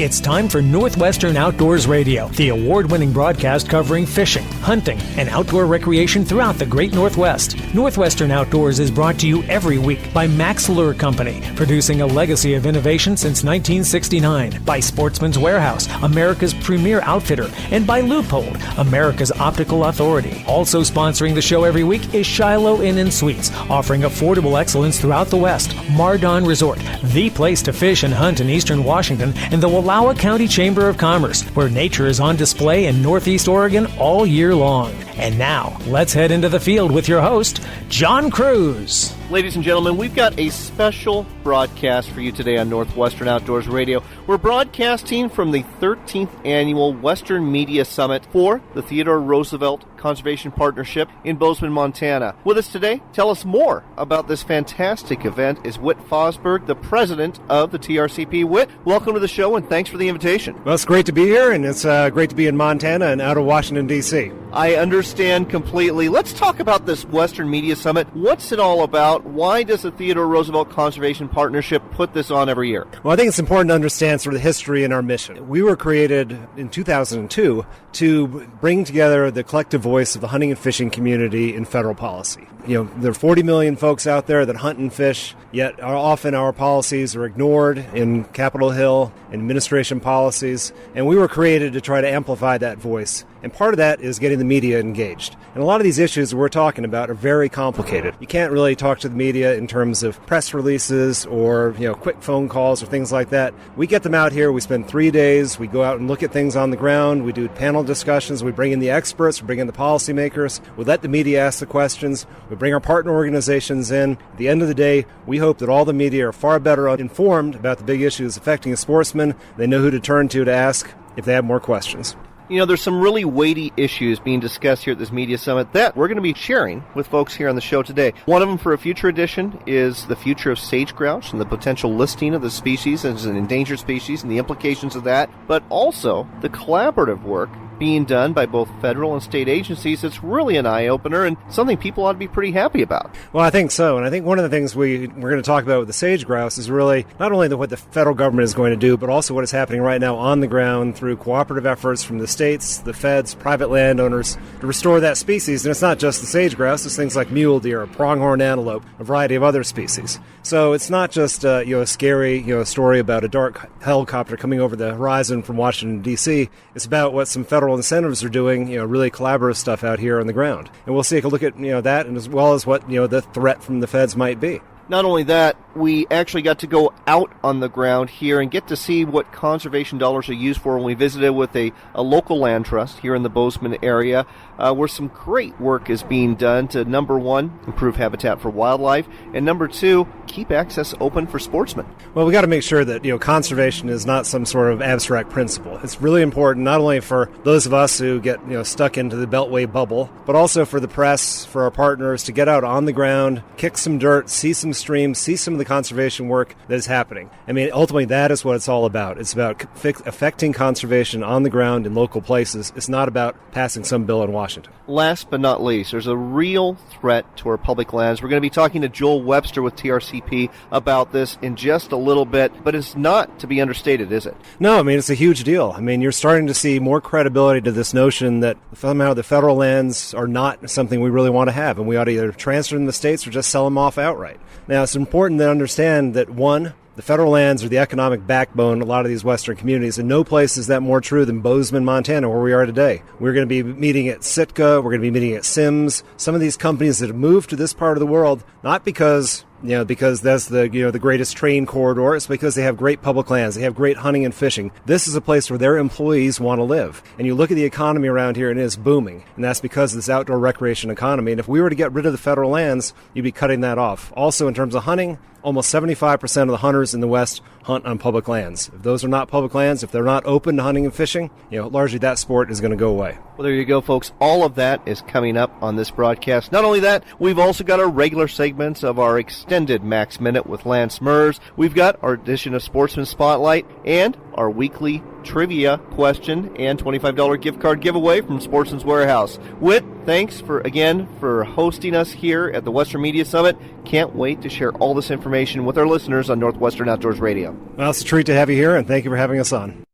It's time for Northwestern Outdoors Radio, the award-winning broadcast covering fishing, hunting, and outdoor recreation throughout the Great Northwest. Northwestern Outdoors is brought to you every week by Max Lure Company, producing a legacy of innovation since 1969, by Sportsman's Warehouse, America's premier outfitter, and by Loophole, America's optical authority. Also sponsoring the show every week is Shiloh Inn & Suites, offering affordable excellence throughout the West. Mardon Resort, the place to fish and hunt in eastern Washington, and the Wallowa County Chamber of Commerce, where nature is on display in Northeast Oregon all year long. And now, let's head into the field with your host, John Cruz. Ladies and gentlemen, we've got a special broadcast for you today on Northwestern Outdoors Radio. We're broadcasting from the 13th Annual Western Media Summit for the Theodore Roosevelt Conservation Partnership in Bozeman, Montana. With us today, tell us more about this fantastic event is Whit Fosberg, the president of the TRCP. Whit, welcome to the show and thanks for the invitation. Well, it's great to be here, and it's great to be in Montana and out of Washington, D.C. I understand completely. Let's talk about this Western Media Summit. What's it all about? Why does the Theodore Roosevelt Conservation Partnership put this on every year? Well, I think it's important to understand sort of the history and our mission. We were created in 2002 to bring together the collective voice of the hunting and fishing community in federal policy. You know, there are 40 million folks out there that hunt and fish, yet often our policies are ignored in Capitol Hill and administration policies, and we were created to try to amplify that voice. And part of that is getting the media engaged. And a lot of these issues that we're talking about are very complicated. You can't really talk to the media in terms of press releases or, quick phone calls or things like that. We get them out here. We spend 3 days. We go out and look at things on the ground. We do panel discussions. We bring in the experts. We bring in the policymakers. We let the media ask the questions. We bring our partner organizations in. At the end of the day, we hope that all the media are far better informed about the big issues affecting a sportsman. They know who to turn to ask if they have more questions. You know, there's some really weighty issues being discussed here at this media summit that we're going to be sharing with folks here on the show today. One of them for a future edition is the future of sage grouse and the potential listing of the species as an endangered species and the implications of that, but also the collaborative work being done by both federal and state agencies. It's really an eye-opener and something people ought to be pretty happy about. Well, I think so. And I think one of the things we're going to talk about with the sage grouse is really not only what the federal government is going to do, but also what is happening right now on the ground through cooperative efforts from the states, the feds, private landowners to restore that species. And it's not just the sage grouse. It's things like mule deer, pronghorn antelope, a variety of other species. So it's not just a scary story about a dark helicopter coming over the horizon from Washington, D.C. It's about what some federal incentives are doing, really collaborative stuff out here on the ground. And we'll take a look at, that, and as well as what, the threat from the feds might be. Not only that, we actually got to go out on the ground here and get to see what conservation dollars are used for when we visited with a local land trust here in the Bozeman area, where some great work is being done to, number one, improve habitat for wildlife, and number two, keep access open for sportsmen. Well, we got to make sure that, conservation is not some sort of abstract principle. It's really important not only for those of us who get, stuck into the Beltway bubble, but also for the press, for our partners to get out on the ground, kick some dirt, see some streams, see some of the conservation work that is happening. I mean, ultimately, that is what it's all about. It's about affecting conservation on the ground in local places. It's not about passing some bill in Washington. Last but not least, there's a real threat to our public lands. We're going to be talking to Joel Webster with TRCP about this in just a little bit, but it's not to be understated, is it? No, I mean, it's a huge deal. I mean, you're starting to see more credibility to this notion that somehow the federal lands are not something we really want to have, and we ought to either transfer them to the states or just sell them off outright. Now, it's important to understand that, one, the federal lands are the economic backbone of a lot of these western communities, and no place is that more true than Bozeman, Montana, where we are today. We're going to be meeting at Sitka, we're going to be meeting at Sims, some of these companies that have moved to this part of the world, not because that's the greatest train corridor. It's because they have great public lands. They have great hunting and fishing. This is a place where their employees want to live. And you look at the economy around here and it is booming. And that's because of this outdoor recreation economy. And if we were to get rid of the federal lands, you'd be cutting that off. Also, in terms of hunting, almost 75% of the hunters in the West hunt on public lands. If those are not public lands, if they're not open to hunting and fishing, largely that sport is going to go away. Well, there you go, folks. All of that is coming up on this broadcast. Not only that, we've also got our regular segments of our extended Max Minute with Lance Mers. We've got our edition of Sportsman Spotlight and our weekly trivia question and $25 gift card giveaway from Sportsman's Warehouse. Whit, thanks for hosting us here at the Western Media Summit. Can't wait to share all this information with our listeners on Northwestern Outdoors Radio. Well, it's a treat to have you here, and thank you for having us on.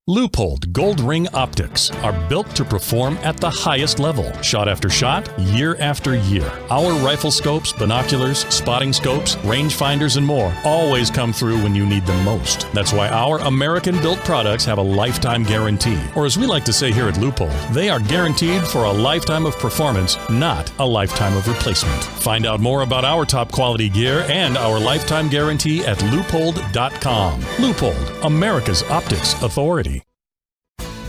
Leupold Gold Ring Optics are built to perform at the highest level, shot after shot, year after year. Our rifle scopes, binoculars, spotting scopes, rangefinders, and more always come through when you need them most. That's why our American-built products have a lifetime guarantee. Or as we like to say here at Leupold, they are guaranteed for a lifetime of performance, not a lifetime of replacement. Find out more about our top quality gear and our lifetime guarantee at Leupold.com. Leupold, America's optics authority.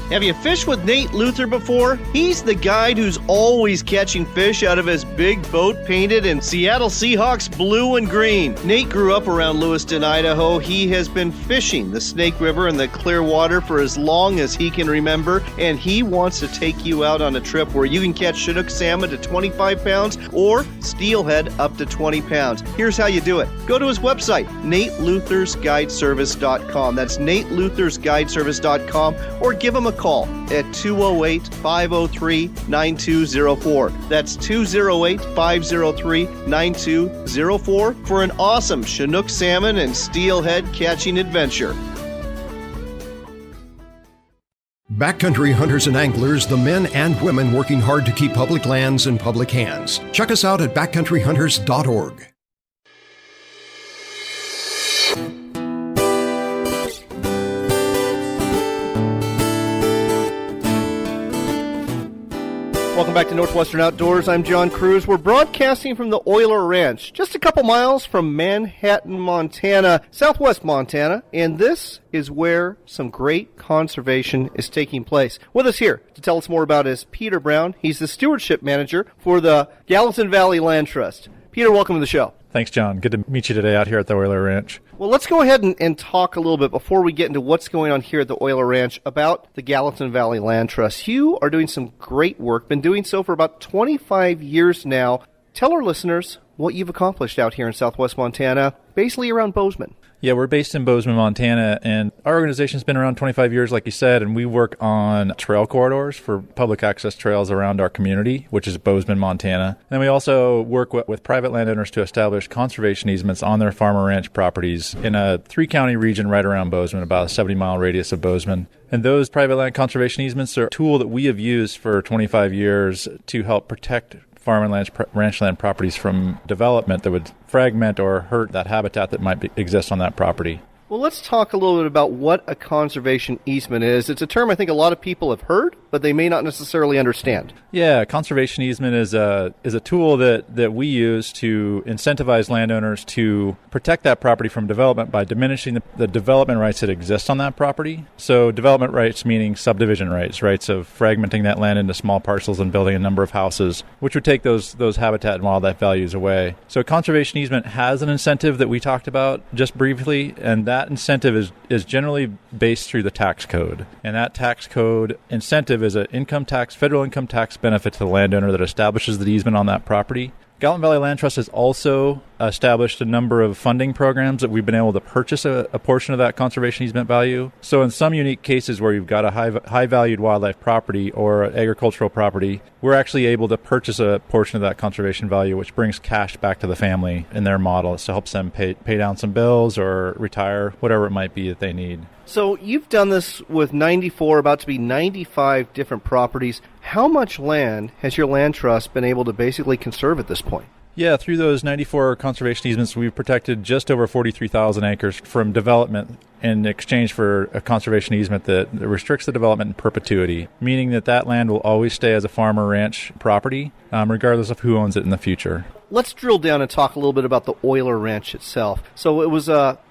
Have you fished with Nate Luther before? He's the guide who's always catching fish out of his big boat painted in Seattle Seahawks blue and green. Nate grew up around Lewiston, Idaho. He has been fishing the Snake River and the Clearwater for as long as he can remember, and he wants to take you out on a trip where you can catch Chinook salmon to 25 pounds or steelhead up to 20 pounds. Here's how you do it. Go to his website, NateLuthersGuideservice.com. That's NateLuthersGuideservice.com, or give him a call at 208-503-9204. That's 208-503-9204 for an awesome Chinook salmon and steelhead catching adventure. Backcountry hunters and anglers, the men and women working hard to keep public lands in public hands. Check us out at backcountryhunters.org. Welcome back to Northwestern Outdoors. I'm John Cruz. We're broadcasting from the Euler Ranch, just a couple miles from Manhattan, Montana, southwest Montana, and this is where some great conservation is taking place. With us here to tell us more about is Peter Brown. He's the stewardship manager for the Gallatin Valley Land Trust. Peter, welcome to the show. Thanks, John. Good to meet you today out here at the Euler Ranch. Well, let's go ahead and talk a little bit before we get into what's going on here at the Euler Ranch about the Gallatin Valley Land Trust. You are doing some great work, been doing so for about 25 years now. Tell our listeners what you've accomplished out here in southwest Montana, basically around Bozeman. Yeah, we're based in Bozeman, Montana, and our organization's been around 25 years, like you said, and we work on trail corridors for public access trails around our community, which is Bozeman, Montana. And then we also work with private landowners to establish conservation easements on their farm or ranch properties in a 3-county region right around Bozeman, about a 70-mile radius of Bozeman. And those private land conservation easements are a tool that we have used for 25 years to help protect farm and ranchland properties from development that would fragment or hurt that habitat that might exist on that property. Well, let's talk a little bit about what a conservation easement is. It's a term I think a lot of people have heard, but they may not necessarily understand. Yeah, conservation easement is a tool that we use to incentivize landowners to protect that property from development by diminishing the development rights that exist on that property. So development rights meaning subdivision rights of fragmenting that land into small parcels and building a number of houses, which would take those habitat and wildlife values away. So conservation easement has an incentive that we talked about just briefly, and that incentive is generally based through the tax code. And that tax code incentive is an federal income tax benefit to the landowner that establishes the easement on that property. Gallatin Valley Land Trust has also established a number of funding programs that we've been able to purchase a portion of that conservation easement value. So in some unique cases where you've got a high-valued wildlife property or agricultural property, we're actually able to purchase a portion of that conservation value, which brings cash back to the family in their model. So helps them pay down some bills or retire, whatever it might be that they need. So you've done this with 94, about to be 95 different properties. How much land has your land trust been able to basically conserve at this point? Yeah, through those 94 conservation easements, we've protected just over 43,000 acres from development in exchange for a conservation easement that restricts the development in perpetuity, meaning that land will always stay as a farm or ranch property, regardless of who owns it in the future. Let's drill down and talk a little bit about the Euler Ranch itself. So it was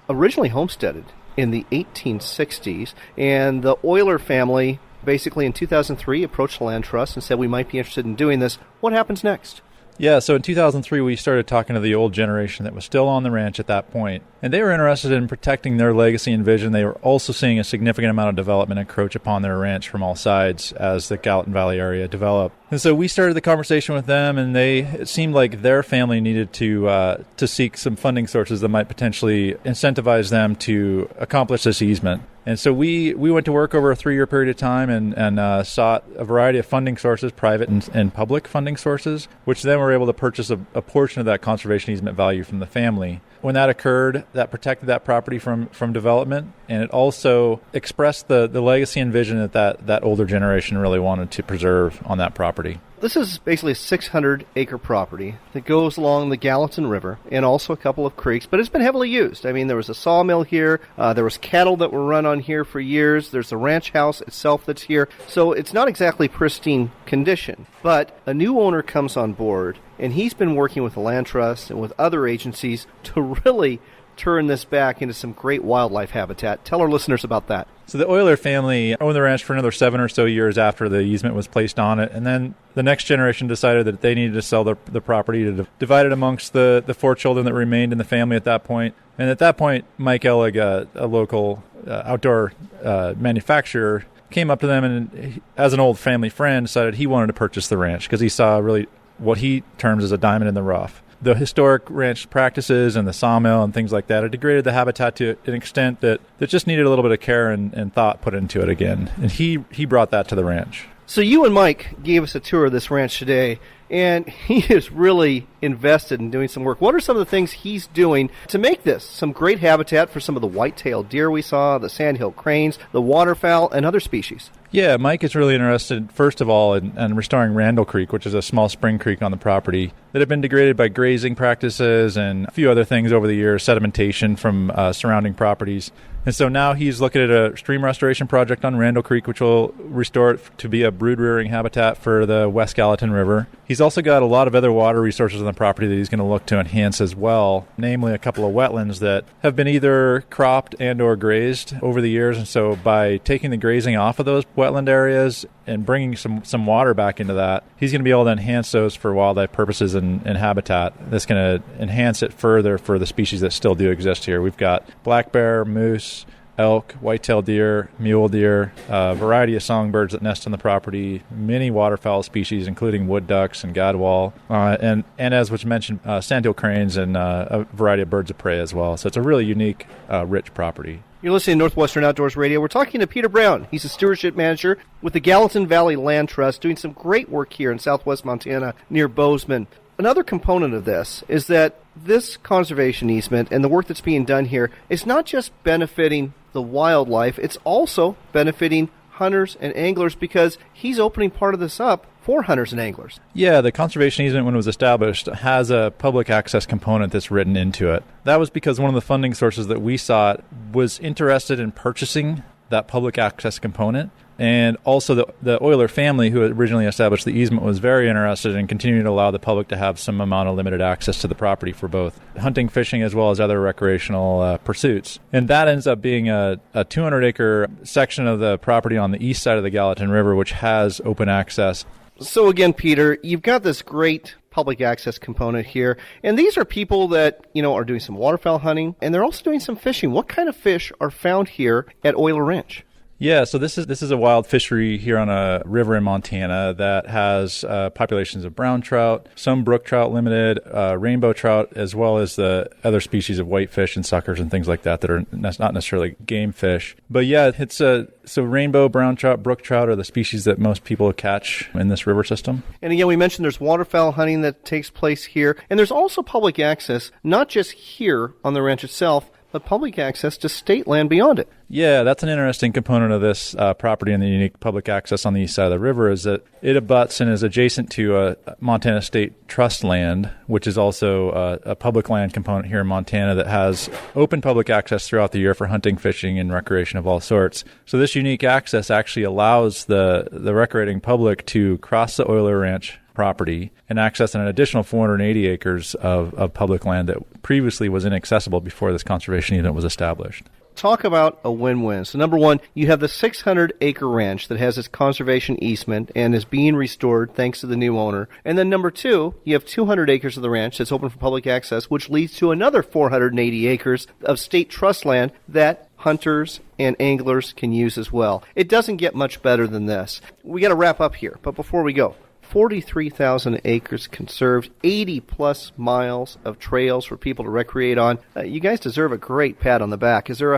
originally homesteaded in the 1860s, and the Euler family basically in 2003 approached the land trust and said we might be interested in doing this. What happens next? Yeah, so in 2003, we started talking to the old generation that was still on the ranch at that point, and they were interested in protecting their legacy and vision. They were also seeing a significant amount of development encroach upon their ranch from all sides as the Gallatin Valley area developed. And so we started the conversation with them, and it seemed like their family needed to seek some funding sources that might potentially incentivize them to accomplish this easement. And so we went to work over a 3-year period of time and sought a variety of funding sources, private and public funding sources, which then were able to purchase a portion of that conservation easement value from the family. When that occurred, that protected that property from development, and it also expressed the legacy and vision that older generation really wanted to preserve on that property. This is basically a 600-acre property that goes along the Gallatin River and also a couple of creeks, but it's been heavily used. I mean, there was a sawmill here. There was cattle that were run on here for years. There's the ranch house itself that's here. So it's not exactly pristine condition. But a new owner comes on board, and he's been working with the Land Trust and with other agencies to really turn this back into some great wildlife habitat. Tell our listeners about that. So the Euler family owned the ranch for another 7 or so years after the easement was placed on it, and then the next generation decided that they needed to sell the property to divide it amongst the 4 children that remained in the family at that point. And at that point, Mike Ellig, a local outdoor manufacturer, came up to them and, as an old family friend, decided he wanted to purchase the ranch because he saw really what he terms as a diamond in the rough. The historic ranch practices and the sawmill and things like that had degraded the habitat to an extent that just needed a little bit of care and thought put into it again. And he brought that to the ranch. So you and Mike gave us a tour of this ranch today, and he is really invested in doing some work. What are some of the things he's doing to make this some great habitat for some of the white-tailed deer we saw, the sandhill cranes, the waterfowl, and other species? Yeah, Mike is really interested, first of all, in restoring Randall Creek, which is a small spring creek on the property that had been degraded by grazing practices and a few other things over the years, sedimentation from surrounding properties. And so now he's looking at a stream restoration project on Randall Creek, which will restore it to be a brood-rearing habitat for the West Gallatin River. He's also got a lot of other water resources on the property that he's going to look to enhance as well, namely a couple of wetlands that have been either cropped and or grazed over the years. And so by taking the grazing off of those wetland areas and bringing some water back into that, he's going to be able to enhance those for wildlife purposes and habitat. That's going to enhance it further for the species that still do exist here. We've got black bear, moose, elk, white-tailed deer, mule deer, a variety of songbirds that nest on the property, many waterfowl species, including wood ducks and gadwall, and as was mentioned, sandhill cranes and a variety of birds of prey as well. So it's a really unique, rich property. You're listening to Northwestern Outdoors Radio. We're talking to Peter Brown. He's a stewardship manager with the Gallatin Valley Land Trust, doing some great work here in southwest Montana near Bozeman. Another component of this is that this conservation easement and the work that's being done here is not just benefiting the wildlife, it's also benefiting hunters and anglers because he's opening part of this up for hunters and anglers. Yeah, the conservation easement, when it was established, has a public access component that's written into it. That was because one of the funding sources that we sought was interested in purchasing that public access component. And also the Euler family, who originally established the easement, was very interested in continuing to allow the public to have some amount of limited access to the property for both hunting, fishing, as well as other recreational pursuits. And that ends up being a 200-acre section of the property on the east side of the Gallatin River, which has open access. So again, Peter, you've got this great public access component here, and these are people that, are doing some waterfowl hunting, and they're also doing some fishing. What kind of fish are found here at Euler Ranch? Yeah, so this is a wild fishery here on a river in Montana that has populations of brown trout, some brook trout limited, rainbow trout, as well as the other species of whitefish and suckers and things like that are not necessarily game fish. But yeah, it's so rainbow, brown trout, brook trout are the species that most people catch in this river system. And again, we mentioned there's waterfowl hunting that takes place here, and there's also public access, not just here on the ranch itself, but public access to state land beyond it. Yeah, that's an interesting component of this property and the unique public access on the east side of the river is that it abuts and is adjacent to a Montana State Trust land, which is also a public land component here in Montana that has open public access throughout the year for hunting, fishing, and recreation of all sorts. So this unique access actually allows the recreating public to cross the Euler Ranch property and access an additional 480 acres of public land that previously was inaccessible before this conservation unit was established. Talk about a win-win. So number one, you have the 600-acre ranch that has its conservation easement and is being restored thanks to the new owner. And then number two, you have 200 acres of the ranch that's open for public access, which leads to another 480 acres of state trust land that hunters and anglers can use as well. It doesn't get much better than this. We got to wrap up here, but before we go, 43,000 acres conserved, 80-plus miles of trails for people to recreate on. You guys deserve a great pat on the back. Is there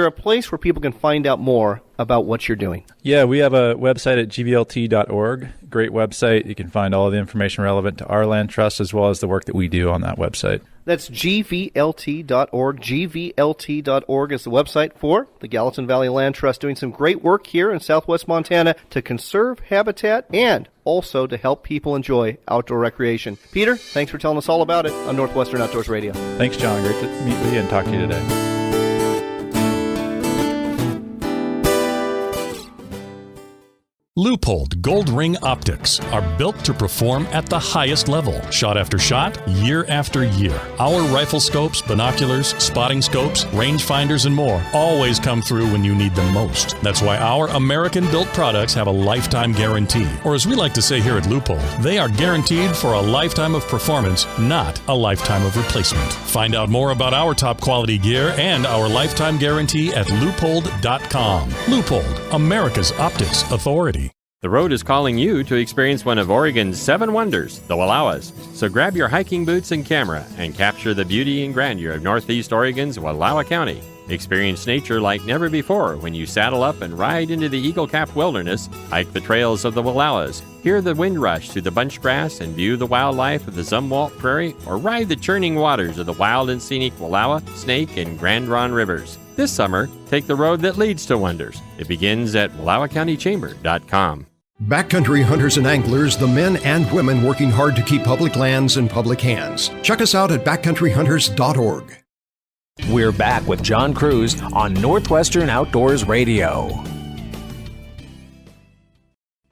a place where people can find out more about what you're doing? Yeah, we have a website at gvlt.org. Great website. You can find all of the information relevant to our land trust as well as the work that we do on that website. That's gvlt.org. gvlt.org is the website for the Gallatin Valley Land Trust, doing some great work here in southwest Montana to conserve habitat and also to help people enjoy outdoor recreation. Peter, thanks for telling us all about it on Northwestern Outdoors Radio. Thanks, John. Great to meet with you and talk to you today. Leupold Gold Ring Optics are built to perform at the highest level, shot after shot, year after year. Our rifle scopes, binoculars, spotting scopes, rangefinders, and more always come through when you need them most. That's why our American-built products have a lifetime guarantee. Or as we like to say here at Leupold, they are guaranteed for a lifetime of performance, not a lifetime of replacement. Find out more about our top-quality gear and our lifetime guarantee at leupold.com. Leupold, America's optics authority. The road is calling you to experience one of Oregon's 7 wonders, the Wallowas. So grab your hiking boots and camera and capture the beauty and grandeur of Northeast Oregon's Wallowa County. Experience nature like never before when you saddle up and ride into the eagle-capped wilderness, hike the trails of the Wallowas, hear the wind rush through the bunch grass and view the wildlife of the Zumwalt Prairie, or ride the churning waters of the wild and scenic Wallowa, Snake, and Grand Ronde rivers. This summer, take the road that leads to wonders. It begins at WallowaCountyChamber.com. Backcountry hunters and anglers, the men and women working hard to keep public lands in public hands. Check us out at backcountryhunters.org. We're back with John Cruz on Northwestern Outdoors Radio.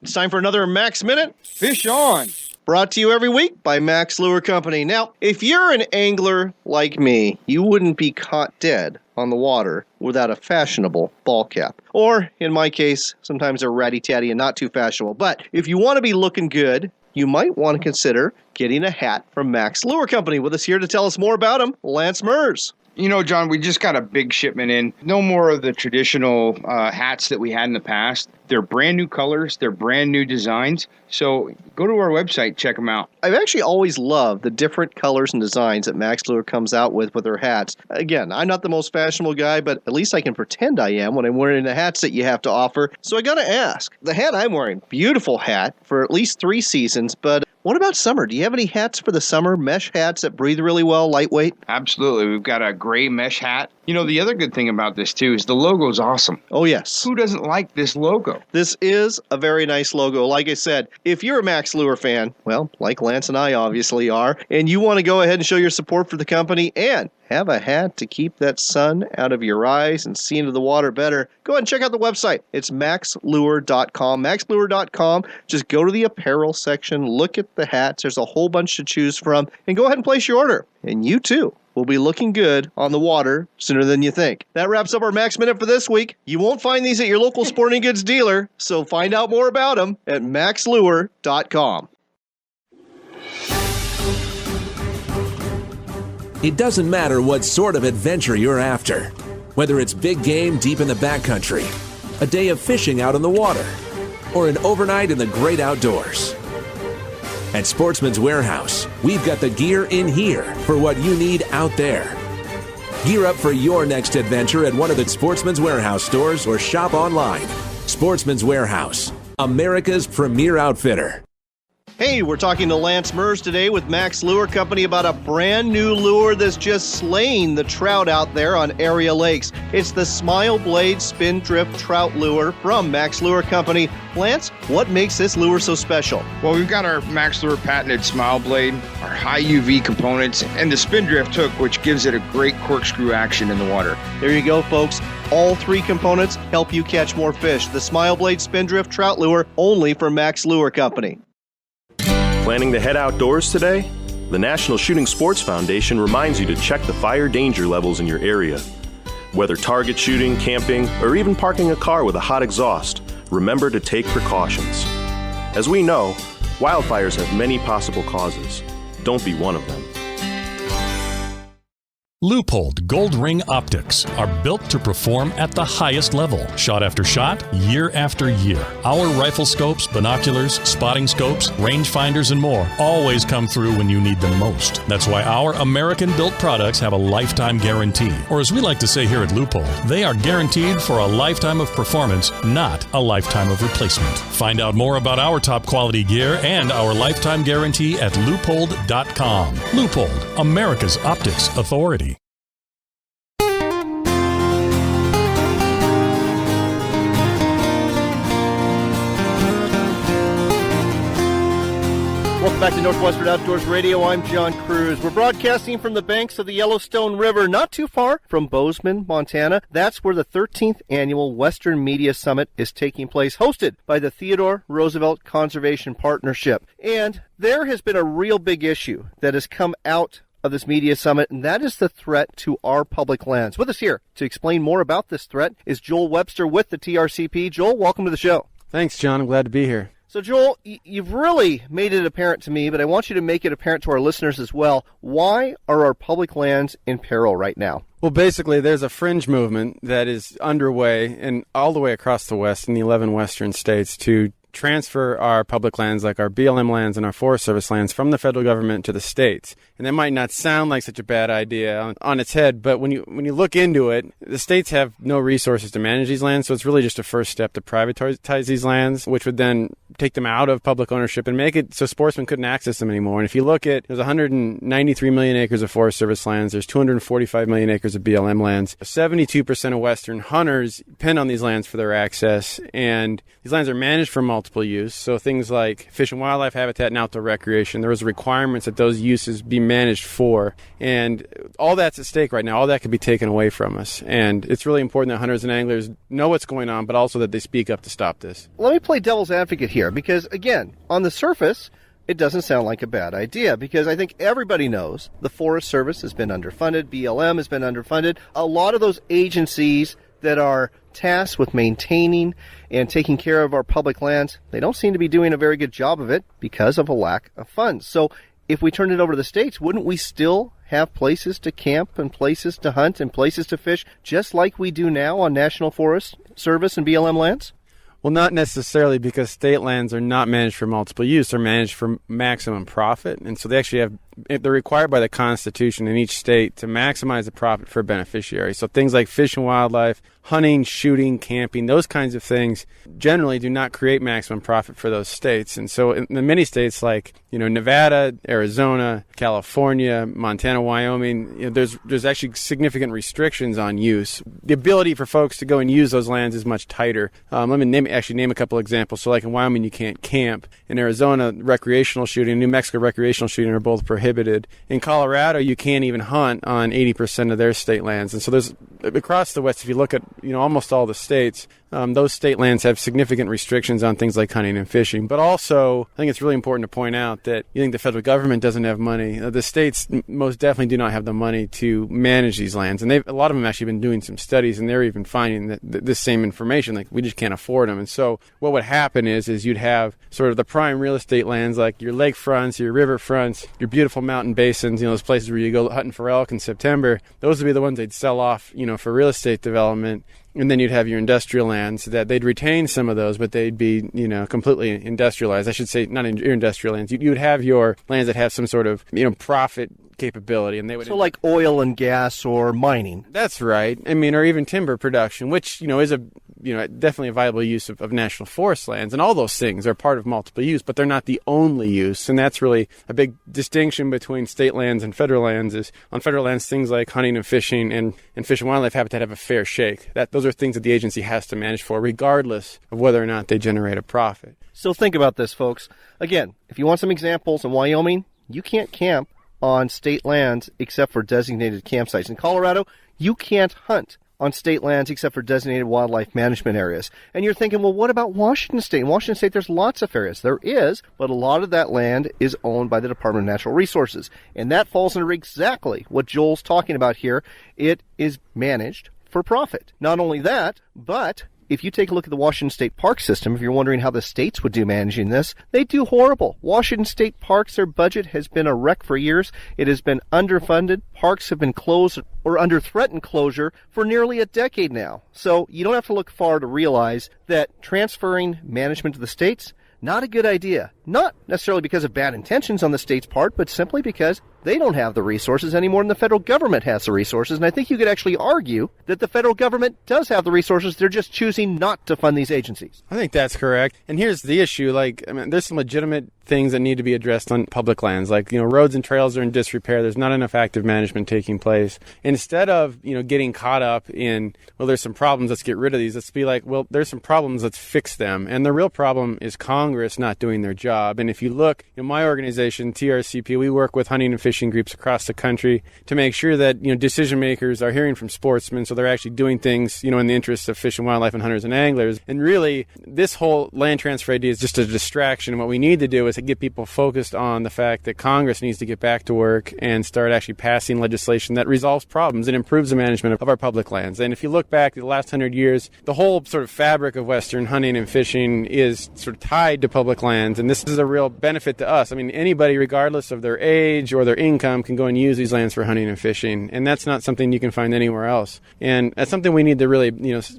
It's time for another Max Minute. Fish on! Brought to you every week by Max Lure Company. Now, if you're an angler like me, you wouldn't be caught dead on the water without a fashionable ball cap. Or, in my case, sometimes a ratty-tatty and not too fashionable. But if you want to be looking good, you might want to consider getting a hat from Max Lure Company. With us here to tell us more about them, Lance Mers. You know, John, we just got a big shipment in. No more of the traditional hats that we had in the past. They're brand new colors. They're brand new designs. So go to our website, check them out. I've actually always loved the different colors and designs that Max Lure comes out with their hats. Again, I'm not the most fashionable guy, but at least I can pretend I am when I'm wearing the hats that you have to offer. So I got to ask, the hat I'm wearing, beautiful hat for at least 3 seasons, but what about summer? Do you have any hats for the summer? Mesh hats that breathe really well, lightweight? Absolutely. We've got a gray mesh hat. You know, the other good thing about this, too, is the logo's awesome. Oh, yes. Who doesn't like this logo? This is a very nice logo. Like I said, if you're a Max Lure fan, well, like Lance and I obviously are, and you want to go ahead and show your support for the company and have a hat to keep that sun out of your eyes and see into the water better, go ahead and check out the website. It's maxlure.com. Maxlure.com. Just go to the apparel section, look at the hats. There's a whole bunch to choose from, and go ahead and place your order. And you, too, will be looking good on the water sooner than you think. That wraps up our Max Minute for this week. You won't find these at your local sporting goods dealer, so find out more about them at maxlure.com. It doesn't matter what sort of adventure you're after, whether it's big game deep in the backcountry, a day of fishing out on the water, or an overnight in the great outdoors. At Sportsman's Warehouse, we've got the gear in here for what you need out there. Gear up for your next adventure at one of the Sportsman's Warehouse stores or shop online. Sportsman's Warehouse, America's premier outfitter. Hey, we're talking to Lance Mers today with Max Lure Company about a brand new lure that's just slaying the trout out there on area lakes. It's the Smile Blade Spin Drift Trout Lure from Max Lure Company. Lance, what makes this lure so special? Well, we've got our Max Lure patented Smile Blade, our high UV components, and the Spin Drift hook, which gives it a great corkscrew action in the water. There you go, folks. All 3 components help you catch more fish. The Smile Blade Spin Drift Trout Lure, only from Max Lure Company. Planning to head outdoors today? The National Shooting Sports Foundation reminds you to check the fire danger levels in your area. Whether target shooting, camping, or even parking a car with a hot exhaust, remember to take precautions. As we know, wildfires have many possible causes. Don't be one of them. Leupold Gold Ring Optics are built to perform at the highest level, shot after shot, year after year. Our rifle scopes, binoculars, spotting scopes, rangefinders, and more always come through when you need them most. That's why our American-built products have a lifetime guarantee. Or as we like to say here at Leupold, they are guaranteed for a lifetime of performance, not a lifetime of replacement. Find out more about our top quality gear and our lifetime guarantee at Leupold.com. Leupold, America's optics authority. Welcome back to Northwestern Outdoors Radio. I'm John Cruz. We're broadcasting from the banks of the Yellowstone River, not too far from Bozeman, Montana. That's where the 13th Annual Western Media Summit is taking place, hosted by the Theodore Roosevelt Conservation Partnership. And there has been a real big issue that has come out of this media summit, and that is the threat to our public lands. With us here to explain more about this threat is Joel Webster with the TRCP. Joel, welcome to the show. Thanks, John. I'm glad to be here. So, Joel, you've really made it apparent to me, but I want you to make it apparent to our listeners as well. Why are our public lands in peril right now? Well, basically, there's a fringe movement that is underway and all the way across the West in the 11 western states to transfer our public lands, like our BLM lands and our Forest Service lands, from the federal government to the states. And that might not sound like such a bad idea on its head, but when you look into it, the states have no resources to manage these lands, so it's really just a first step to privatize these lands, which would then take them out of public ownership and make it so sportsmen couldn't access them anymore. And if you look at, there's 193 million acres of Forest Service lands, there's 245 million acres of BLM lands. 72% of Western hunters depend on these lands for their access, and these lands are managed for multiple use. So things like fish and wildlife habitat and outdoor recreation, there was requirements that those uses be managed for. And all that's at stake right now. All that could be taken away from us. And it's really important that hunters and anglers know what's going on, but also that they speak up to stop this. Let me play devil's advocate here, because, again, on the surface, it doesn't sound like a bad idea, because I think everybody knows the Forest Service has been underfunded, BLM has been underfunded. A lot of those agencies that are tasked with maintaining and taking care of our public lands, they don't seem to be doing a very good job of it because of a lack of funds. So if we turn it over to the states, wouldn't we still have places to camp and places to hunt and places to fish, just like we do now on National Forest Service and BLM lands? Well, not necessarily, because state lands are not managed for multiple use. They're managed for maximum profit. And so they actually have, they're required by the Constitution in each state to maximize the profit for a beneficiary. So things like fish and wildlife, hunting, shooting, camping, those kinds of things generally do not create maximum profit for those states. And so in the many states like, Nevada, Arizona, California, Montana, Wyoming, there's actually significant restrictions on use. The ability for folks to go and use those lands is much tighter. Let me name a couple examples. So like in Wyoming, you can't camp. In Arizona, recreational shooting, New Mexico, recreational shooting are both prohibited. In Colorado, you can't even hunt on 80% of their state lands. And so there's, across the West, if you look at almost all the states, those state lands have significant restrictions on things like hunting and fishing. But also, I think it's really important to point out that you think the federal government doesn't have money. The states most definitely do not have the money to manage these lands. And a lot of them have actually been doing some studies, and they're even finding that this same information, like we just can't afford them. And so what would happen is you'd have sort of the prime real estate lands, like your lake fronts, your river fronts, your beautiful mountain basins, those places where you go hunting for elk in September. Those would be the ones they'd sell off, for real estate development. And then you'd have your industrial lands that they'd retain some of those, but they'd be, completely industrialized. I should say not your industrial lands. You'd have your lands that have some sort of, profit capability, and they would. So like oil and gas or mining. That's right. Or even timber production, which, is a, definitely a viable use of national forest lands. And all those things are part of multiple use, but they're not the only use. And that's really a big distinction between state lands and federal lands. Is on federal lands, things like hunting and fishing and fish and wildlife habitat have a fair shake. Those are things that the agency has to manage for, regardless of whether or not they generate a profit. So think about this, folks. Again, if you want some examples, in Wyoming, you can't camp on state lands except for designated campsites. In Colorado, you can't hunt on state lands except for designated wildlife management areas. And you're thinking, well, what about Washington State? In Washington State, there's lots of areas. There is, but a lot of that land is owned by the Department of Natural Resources. And that falls under exactly what Joel's talking about here. It is managed for profit. Not only that, but if you take a look at the Washington State Park system, if you're wondering how the states would do managing this, they do horrible. Washington State Parks, their budget has been a wreck for years. It has been underfunded. Parks have been closed or under threatened closure for nearly a decade now. So you don't have to look far to realize that transferring management to the states, not a good idea. Not necessarily because of bad intentions on the state's part, but simply because they don't have the resources any more than the federal government has the resources. And I think you could actually argue that the federal government does have the resources. They're just choosing not to fund these agencies. I think that's correct. And here's the issue. There's some legitimate things that need to be addressed on public lands. Roads and trails are in disrepair. There's not enough active management taking place. Instead of, getting caught up in, there's some problems, let's get rid of these. Let's be like, there's some problems, let's fix them. And the real problem is Congress not doing their job. And if you look, my organization, TRCP, we work with hunting and fishing groups across the country to make sure that, decision makers are hearing from sportsmen, so they're actually doing things, in the interests of fish and wildlife and hunters and anglers. And really, this whole land transfer idea is just a distraction. And what we need to do is to get people focused on the fact that Congress needs to get back to work and start actually passing legislation that resolves problems and improves the management of our public lands. And if you look back at the last 100 years, the whole sort of fabric of Western hunting and fishing is sort of tied to public lands. And this is a real benefit to us. Anybody, regardless of their age or their income, can go and use these lands for hunting and fishing. And that's not something you can find anywhere else. And that's something we need to really,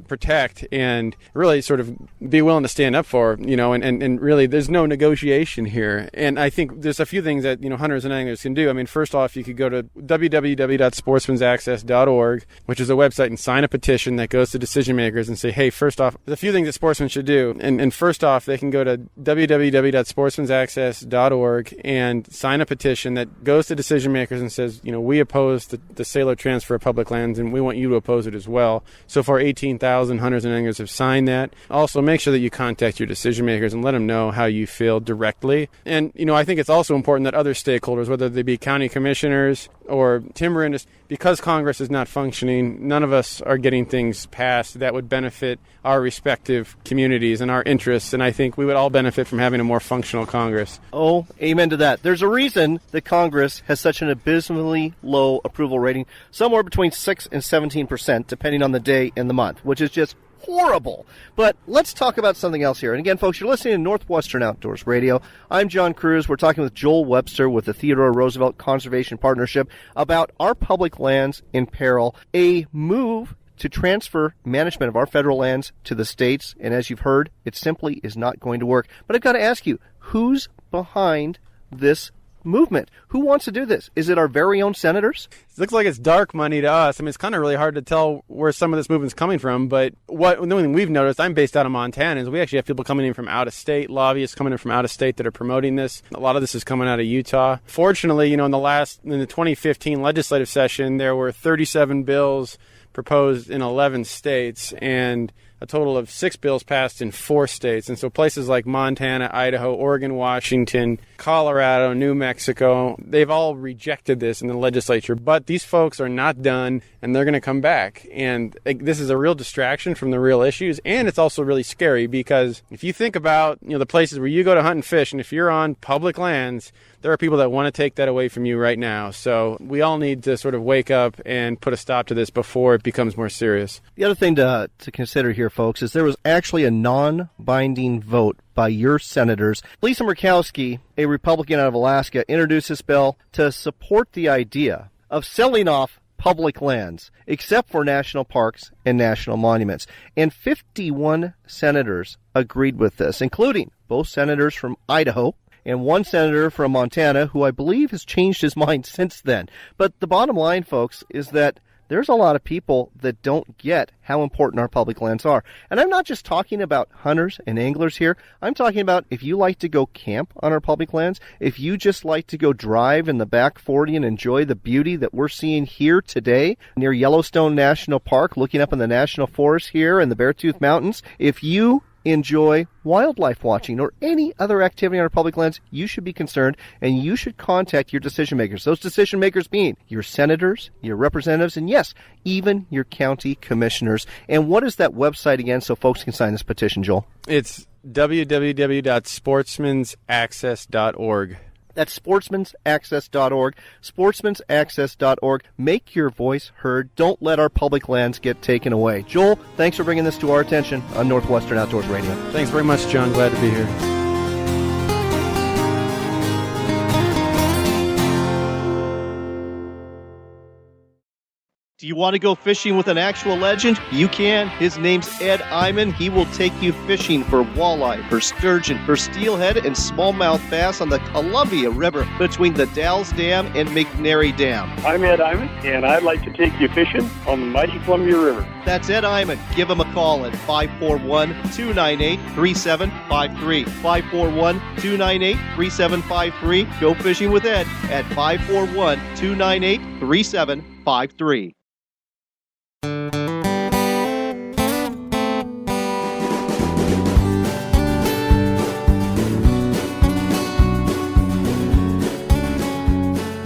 protect and really sort of be willing to stand up for, and really there's no negotiation here. And I think there's a few things that, hunters and anglers can do. First off, you could go to www.sportsmansaccess.org, which is a website, and sign a petition that goes to decision makers and say, hey, first off, there's a few things that sportsmen should do. And first off, they can go to www.sportsmansaccess.org and sign a petition that goes to decision makers and says, we oppose the sale or transfer of public lands, and we want you to oppose it as well. So far, 18,000 hunters and anglers have signed that. Also, make sure that you contact your decision makers and let them know how you feel directly. And, I think it's also important that other stakeholders, whether they be county commissioners or timber industry, because Congress is not functioning, none of us are getting things passed that would benefit our respective communities and our interests. And I think we would all benefit from having a more functional Congress. Oh, amen to that. There's a reason that Congress has such an abysmally low approval rating, somewhere between 6 and 17%, depending on the day and the month, which is just horrible. But let's talk about something else here. And again, folks, you're listening to Northwestern Outdoors Radio. I'm John Cruz. We're talking with Joel Webster with the Theodore Roosevelt Conservation Partnership about our public lands in peril, a move to transfer management of our federal lands to the states. And as you've heard, it simply is not going to work. But I've got to ask you, who's behind this movement? Who wants to do this? Is it our very own senators? It looks like it's dark money to us. It's kind of really hard to tell where some of this movement's coming from, but the only thing we've noticed, I'm based out of Montana, is we actually have people coming in from out of state, lobbyists coming in from out of state that are promoting this. A lot of this is coming out of Utah. Fortunately, in the 2015 legislative session, there were 37 bills proposed in 11 states, and a total of 6 bills passed in 4 states. And so places like Montana, Idaho, Oregon, Washington, Colorado, New Mexico, they've all rejected this in the legislature. But these folks are not done, and they're going to come back. And this is a real distraction from the real issues. And it's also really scary because if you think about the places where you go to hunt and fish, and if you're on public lands, there are people that want to take that away from you right now. So we all need to sort of wake up and put a stop to this before it becomes more serious. The other thing to consider here, folks, is there was actually a non-binding vote by your senators. Lisa Murkowski, a Republican out of Alaska, introduced this bill to support the idea of selling off public lands, except for national parks and national monuments. And 51 senators agreed with this, including both senators from Idaho and one senator from Montana, who I believe has changed his mind since then. But the bottom line, folks, is that there's a lot of people that don't get how important our public lands are. And I'm not just talking about hunters and anglers here. I'm talking about if you like to go camp on our public lands, if you just like to go drive in the back 40 and enjoy the beauty that we're seeing here today near Yellowstone National Park, looking up in the National Forest here in the Beartooth Mountains, if you enjoy wildlife watching or any other activity on our public lands, you should be concerned and you should contact your decision makers. Those decision makers being your senators, your representatives, and yes, even your county commissioners. And what is that website again so folks can sign this petition, Joel? It's www.sportsmansaccess.org. That's sportsmansaccess.org, sportsmansaccess.org. Make your voice heard. Don't let our public lands get taken away. Joel, thanks for bringing this to our attention on Northwestern Outdoors Radio. Thanks very much, John. Glad to be here. Do you want to go fishing with an actual legend? You can. His name's Ed Iman. He will take you fishing for walleye, for sturgeon, for steelhead, and smallmouth bass on the Columbia River between the Dalles Dam and McNary Dam. I'm Ed Iman, and I'd like to take you fishing on the mighty Columbia River. That's Ed Iman. Give him a call at 541-298-3753. 541-298-3753. Go fishing with Ed at 541-298-3753.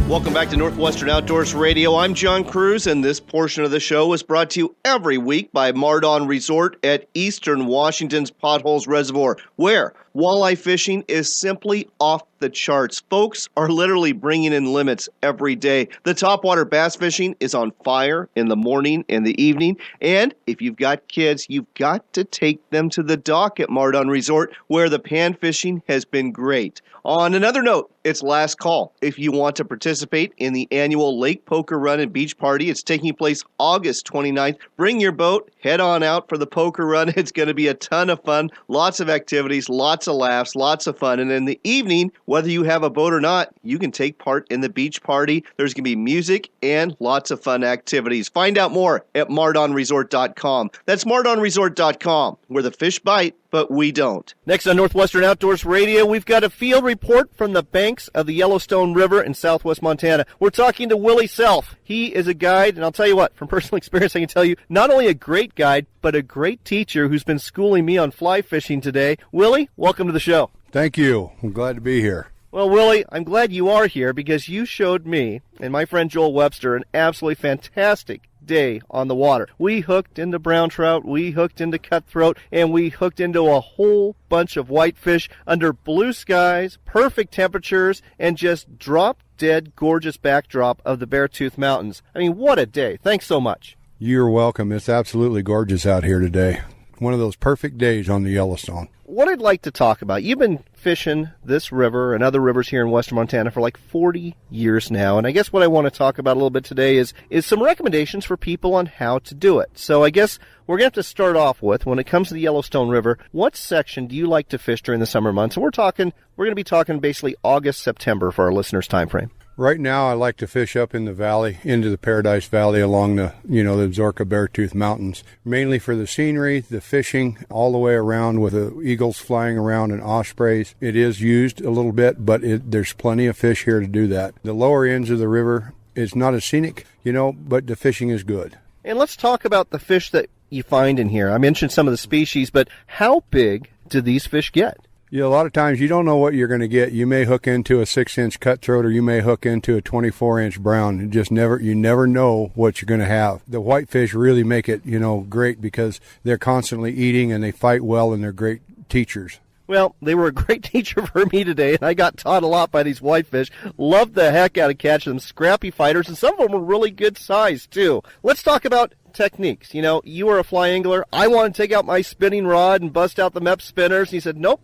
Welcome back to Northwestern Outdoors Radio. I'm John Cruz, and this portion of the show is brought to you every week by Mardon Resort at Eastern Washington's Potholes Reservoir, where walleye fishing is simply off the charts. Folks are literally bringing in limits every day. The topwater bass fishing is on fire in the morning and the evening, and if you've got kids, you've got to take them to the dock at Mardon Resort, where the pan fishing has been great. On another note, it's last call. If you want to participate in the annual Lake Poker Run and Beach Party, it's taking place August 29th. Bring your boat, head on out for the poker run. It's going to be a ton of fun, lots of activities, lots of laughs, lots of fun. And in the evening, whether you have a boat or not, you can take part in the beach party. There's going to be music and lots of fun activities. Find out more at mardonresort.com. That's mardonresort.com, where the fish bite, but we don't. Next on Northwestern Outdoors Radio, we've got a field report from the banks of the Yellowstone River in southwest Montana. We're talking to Willie Self. He is a guide, and I'll tell you what, from personal experience, I can tell you, not only a great guide, but a great teacher who's been schooling me on fly fishing today. Willie, welcome to the show. Thank you. I'm glad to be here. Well, Willie, I'm glad you are here because you showed me and my friend Joel Webster an absolutely fantastic day on the water. We hooked into brown trout, we hooked into cutthroat, and we hooked into a whole bunch of whitefish under blue skies, perfect temperatures, and just drop-dead gorgeous backdrop of the Beartooth Mountains. I mean, what a day. Thanks so much. You're welcome. It's absolutely gorgeous out here today. One of those perfect days on the Yellowstone. What I'd like to talk about, you've been fishing this river and other rivers here in western Montana for like 40 years now, and I guess what I want to talk about a little bit today is some recommendations for people on how to do it. So I guess we're going to have to start off with, when it comes to the Yellowstone River, what section do you like to fish during the summer months? And we're going to be talking basically August, September for our listeners' time frame. Right now, I like to fish up in the valley, into the Paradise Valley along the Zorka Beartooth Mountains, mainly for the scenery, the fishing, all the way around with the eagles flying around and ospreys. It is used a little bit, but there's plenty of fish here to do that. The lower ends of the river is not as scenic, but the fishing is good. And let's talk about the fish that you find in here. I mentioned some of the species, but how big do these fish get? Yeah, a lot of times you don't know what you're going to get. You may hook into a 6-inch cutthroat, or you may hook into a 24-inch brown. You never know what you're going to have. The whitefish really make it, great because they're constantly eating and they fight well and they're great teachers. Well, they were a great teacher for me today, and I got taught a lot by these whitefish. Loved the heck out of catching them. Scrappy fighters, and some of them were really good size, too. Let's talk about techniques. You are a fly angler. I want to take out my spinning rod and bust out the MEP spinners. And he said, nope.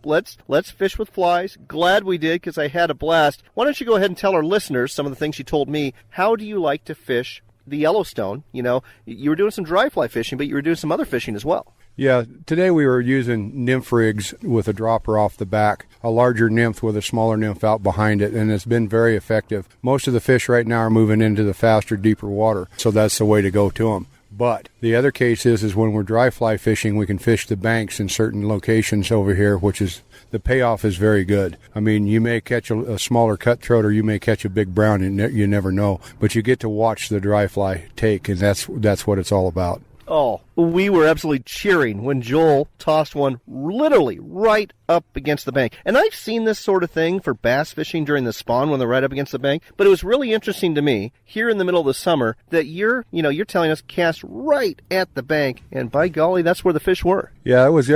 Let's fish with flies. Glad we did because I had a blast. Why don't you go ahead and tell our listeners some of the things you told me. How do you like to fish the Yellowstone? You were doing some dry fly fishing, but you were doing some other fishing as well. Yeah, today we were using nymph rigs with a dropper off the back, a larger nymph with a smaller nymph out behind it, and it's been very effective. Most of the fish right now are moving into the faster, deeper water, so that's the way to go to them. But the other case is when we're dry fly fishing, we can fish the banks in certain locations over here, which is, the payoff is very good. I mean, you may catch a smaller cutthroat or you may catch a big brown, and you never know. But you get to watch the dry fly take, and that's what it's all about. Oh, we were absolutely cheering when Joel tossed one literally right up against the bank. And I've seen this sort of thing for bass fishing during the spawn when they're right up against the bank. But it was really interesting to me here in the middle of the summer that you're telling us cast right at the bank. And by golly, that's where the fish were. Yeah, it was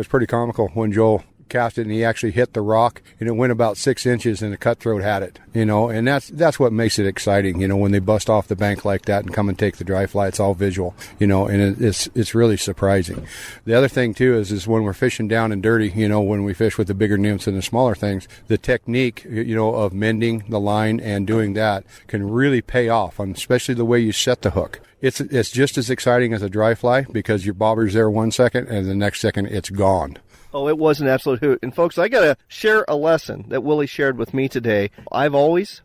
pretty comical when Joel cast it, and he actually hit the rock, and it went about 6 inches, and the cutthroat had it, and that's what makes it exciting, when they bust off the bank like that and come and take the dry fly. It's all visual, and it's really surprising. The other thing too is when we're fishing down and dirty, when we fish with the bigger nymphs and the smaller things, the technique, of mending the line and doing that can really pay off, especially the way you set the hook. It's just as exciting as a dry fly, because your bobber's there 1 second and the next second it's gone. Oh, it was an absolute hoot. And folks, I got to share a lesson that Willie shared with me today. I've always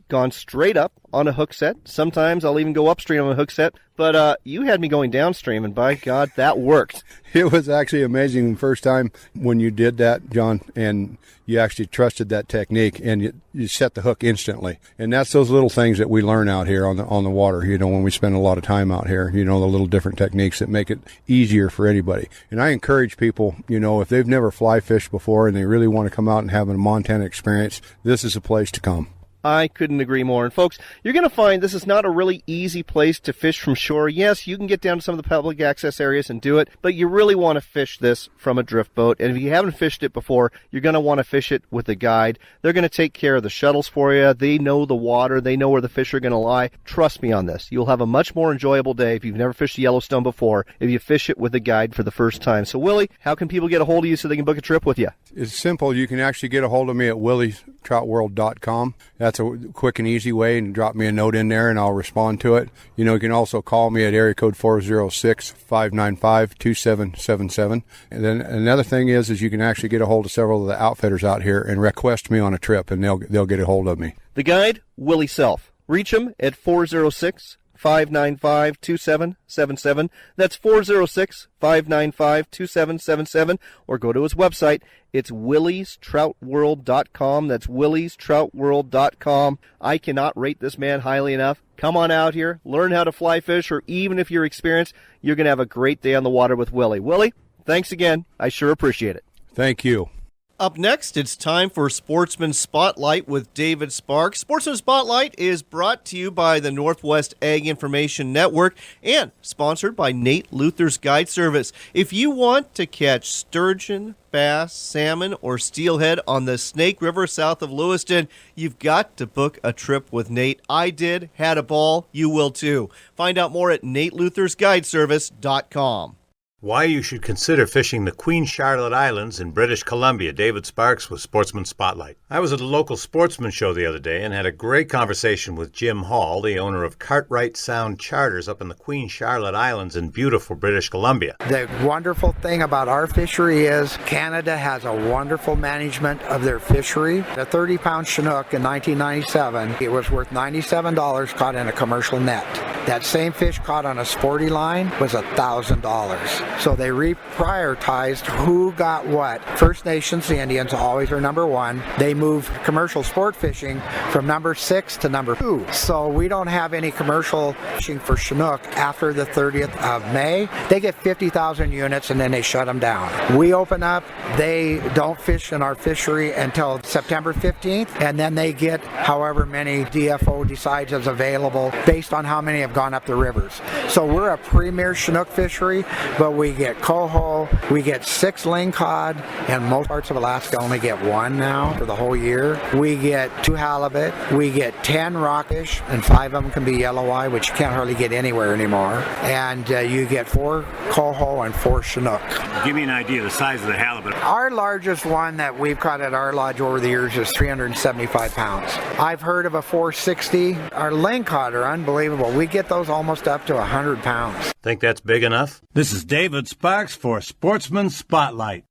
gone straight up on a hook set. Sometimes I'll even go upstream on a hook set. But you had me going downstream, and by God, that worked. It was actually amazing the first time when you did that, John, and you actually trusted that technique, and you set the hook instantly. And that's those little things that we learn out here on the water, when we spend a lot of time out here, the little different techniques that make it easier for anybody. And I encourage people, if they've never fly fished before and they really want to come out and have a Montana experience, this is a place to come. I couldn't agree more. And folks, you're going to find this is not a really easy place to fish from shore. Yes, you can get down to some of the public access areas and do it, but you really want to fish this from a drift boat. And if you haven't fished it before, you're going to want to fish it with a guide. They're going to take care of the shuttles for you. They know the water. They know where the fish are going to lie. Trust me on this. You'll have a much more enjoyable day if you've never fished Yellowstone before, if you fish it with a guide for the first time. So, Willie, how can people get a hold of you so they can book a trip with you? It's simple. You can actually get a hold of me at williestroutworld.com. That's a quick and easy way, and drop me a note in there and I'll respond to it. You can also call me at area code 406-595-2777. And then another thing is you can actually get a hold of several of the outfitters out here and request me on a trip, and they'll get a hold of me. The guide, Willie Self. Reach him at 406-595-2777. That's 406-595-2777, or go to his website. It's williestroutworld.com. That's williestroutworld.com. I cannot rate this man highly enough. Come on out here, learn how to fly fish, or even if you're experienced, you're going to have a great day on the water with Willie. Willie, thanks again. I sure appreciate it. Thank you. Up next, it's time for Sportsman Spotlight with David Sparks. Sportsman Spotlight is brought to you by the Northwest Ag Information Network and sponsored by Nate Luther's Guide Service. If you want to catch sturgeon, bass, salmon, or steelhead on the Snake River south of Lewiston, you've got to book a trip with Nate. I did, had a ball, you will too. Find out more at nateluthersguideservice.com. Why you should consider fishing the Queen Charlotte Islands in British Columbia. David Sparks with Sportsman Spotlight. I was at a local sportsman show the other day and had a great conversation with Jim Hall, the owner of Cartwright Sound Charters up in the Queen Charlotte Islands in beautiful British Columbia. The wonderful thing about our fishery is Canada has a wonderful management of their fishery. A 30-pound Chinook in 1997, it was worth $97 caught in a commercial net. That same fish caught on a sporty line was $1,000. So they reprioritized who got what. First Nations, the Indians, always are number one. They moved commercial sport fishing from number 6 to number 2. So we don't have any commercial fishing for Chinook after the 30th of May. They get 50,000 units and then they shut them down. We open up, they don't fish in our fishery until September 15th, and then they get however many DFO decides is available based on how many have gone up the rivers. So we're a premier Chinook fishery, but we get coho, we get 6 lingcod, and most parts of Alaska only get 1 now for the whole year. We get 2 halibut, we get 10 rockfish, and 5 of them can be yellow eye, which you can't hardly get anywhere anymore. And you get 4 coho and 4 Chinook. Give me an idea of the size of the halibut. Our largest one that we've caught at our lodge over the years is 375 pounds. I've heard of a 460. Our lingcod are unbelievable. We get those almost up to 100 pounds. Think that's big enough? This is David Sparks for Sportsman Spotlight.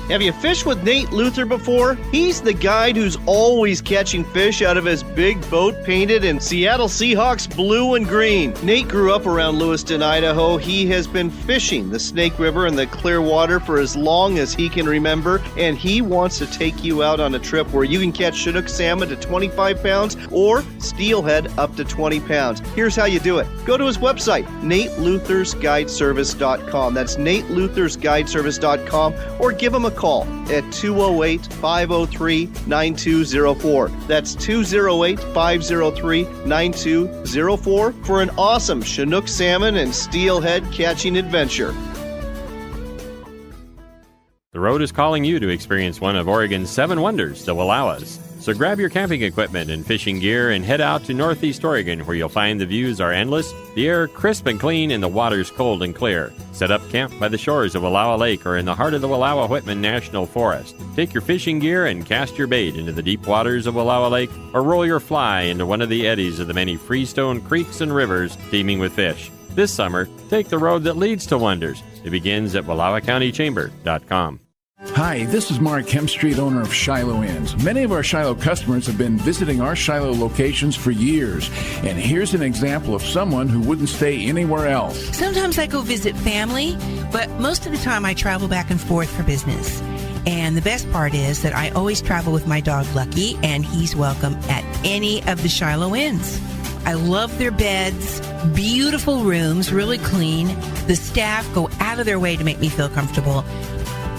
Have you fished with Nate Luther before? He's the guide who's always catching fish out of his big boat painted in Seattle Seahawks blue and green. Nate grew up around Lewiston, Idaho. He has been fishing the Snake River and the Clearwater for as long as he can remember, and he wants to take you out on a trip where you can catch Chinook salmon to 25 pounds or steelhead up to 20 pounds. Here's how you do it. Go to his website, nateluthersguideservice.com. That's nateluthersguideservice.com, or give him a call at 208-503-9204. That's 208-503-9204 for an awesome Chinook salmon and steelhead catching adventure. The road is calling you to experience one of Oregon's 7 wonders, the Wallowas. So grab your camping equipment and fishing gear and head out to Northeast Oregon, where you'll find the views are endless, the air crisp and clean, and the water's cold and clear. Set up camp by the shores of Wallowa Lake or in the heart of the Wallowa-Whitman National Forest. Take your fishing gear and cast your bait into the deep waters of Wallowa Lake, or roll your fly into one of the eddies of the many freestone creeks and rivers teeming with fish. This summer, take the road that leads to wonders. It begins at WallowaCountyChamber.com. Hi, this is Mark Hemstreet, owner of Shiloh Inns. Many of our Shiloh customers have been visiting our Shiloh locations for years, and here's an example of someone who wouldn't stay anywhere else. Sometimes I go visit family, but most of the time I travel back and forth for business. And the best part is that I always travel with my dog Lucky, and he's welcome at any of the Shiloh Inns. I love their beds, beautiful rooms, really clean. The staff go out of their way to make me feel comfortable.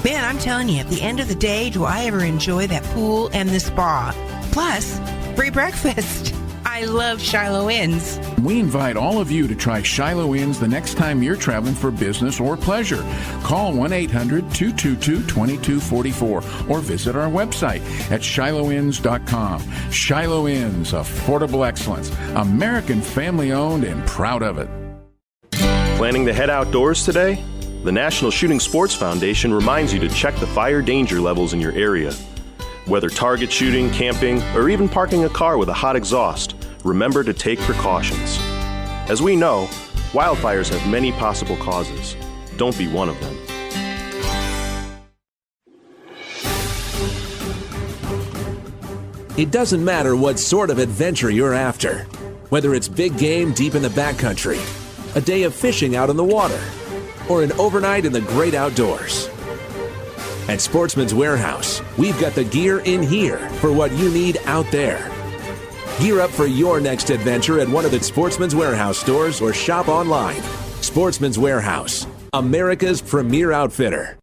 Man, I'm telling you, at the end of the day, do I ever enjoy that pool and the spa. Plus, free breakfast. I love Shiloh Inns. We invite all of you to try Shiloh Inns the next time you're traveling for business or pleasure. Call 1-800-222-2244 or visit our website at shilohins.com. Shiloh Inns, affordable excellence. American family-owned and proud of it. Planning to head outdoors today? The National Shooting Sports Foundation reminds you to check the fire danger levels in your area. Whether target shooting, camping, or even parking a car with a hot exhaust, remember to take precautions. As we know, wildfires have many possible causes. Don't be one of them. It doesn't matter what sort of adventure you're after. Whether it's big game deep in the backcountry, a day of fishing out on the water, or an overnight in the great outdoors. At Sportsman's Warehouse, we've got the gear in here for what you need out there. Gear up for your next adventure at one of the Sportsman's Warehouse stores or shop online. Sportsman's Warehouse, America's premier outfitter.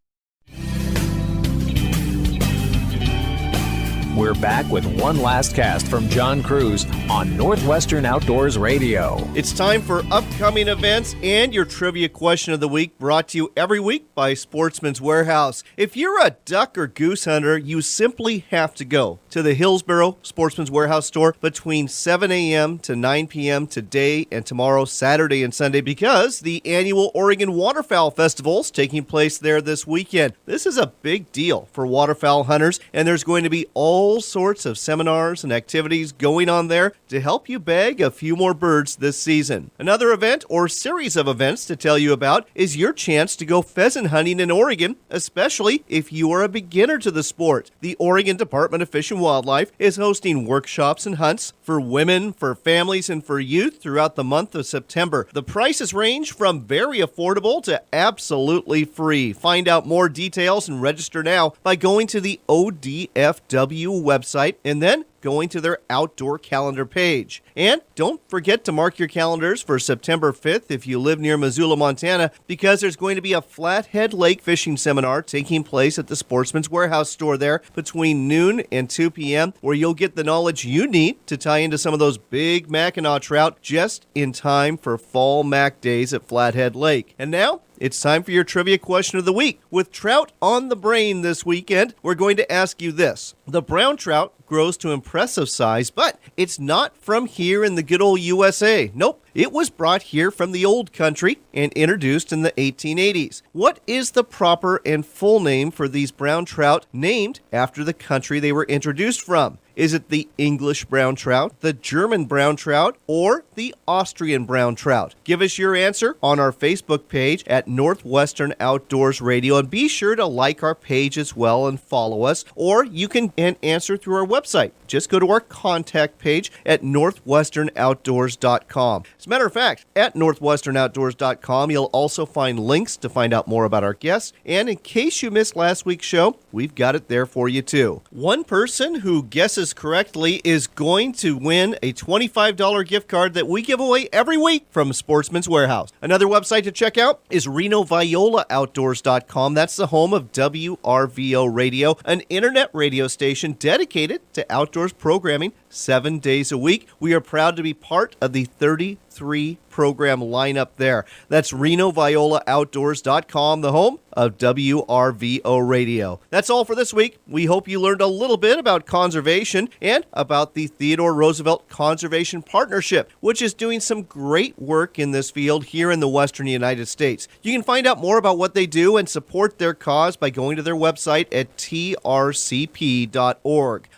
We're back with one last cast from John Cruz on Northwestern Outdoors Radio. It's time for upcoming events and your trivia question of the week, brought to you every week by Sportsman's Warehouse. If you're a duck or goose hunter, you simply have to go to the Hillsboro Sportsman's Warehouse store between 7 a.m. to 9 p.m. today and tomorrow, Saturday and Sunday, because the annual Oregon Waterfowl Festival is taking place there this weekend. This is a big deal for waterfowl hunters, and there's going to be all sorts of seminars and activities going on there to help you bag a few more birds this season. Another event or series of events to tell you about is your chance to go pheasant hunting in Oregon, especially if you are a beginner to the sport. The Oregon Department of Fish and Wildlife is hosting workshops and hunts for women, for families, and for youth throughout the month of September. The prices range from very affordable to absolutely free. Find out more details and register now by going to the ODFW website and then going to their outdoor calendar page. And don't forget to mark your calendars for September 5th if you live near Missoula, Montana, because there's going to be a Flathead Lake fishing seminar taking place at the Sportsman's Warehouse store there between noon and 2 p.m., where you'll get the knowledge you need to tie into some of those big Mackinaw trout just in time for fall Mac days at Flathead Lake. And now, it's time for your trivia question of the week. With trout on the brain this weekend, we're going to ask you this. The brown trout grows to impressive size, but it's not from here in the good old USA. Nope, it was brought here from the old country and introduced in the 1880s. What is the proper and full name for these brown trout named after the country they were introduced from? Is it the English brown trout, the German brown trout, or the Austrian brown trout? Give us your answer on our Facebook page at Northwestern Outdoors Radio, and be sure to like our page as well and follow us, or you can answer through our website. Just go to our contact page at northwesternoutdoors.com. As a matter of fact, at northwesternoutdoors.com, you'll also find links to find out more about our guests, and in case you missed last week's show, we've got it there for you too. One person who guesses correctly is going to win a $25 gift card that we give away every week from Sportsman's Warehouse. Another website to check out is RenoViolaOutdoors.com. That's the home of WRVO Radio, an internet radio station dedicated to outdoors programming 7 days a week. We are proud to be part of the 33 program lineup there. That's RenoViolaOutdoors.com, the home of WRVO Radio. That's all for this week. We hope you learned a little bit about conservation and about the Theodore Roosevelt Conservation Partnership, which is doing some great work in this field here in the western United States. You can find out more about what they do and support their cause by going to their website at trcp.org.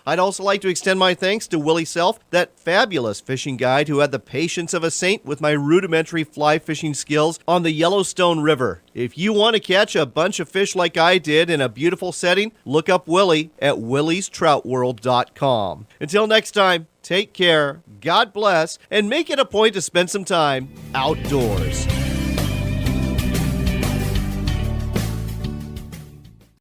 I'd also like to extend my thanks to Willie Self, that fabulous fishing guide who had the patience of a saint with my rudimentary fly fishing skills on the Yellowstone River. If you want to catch a bunch of fish like I did in a beautiful setting, look up Willie at williestroutworld.com. Until next time, take care, God bless, and make it a point to spend some time outdoors.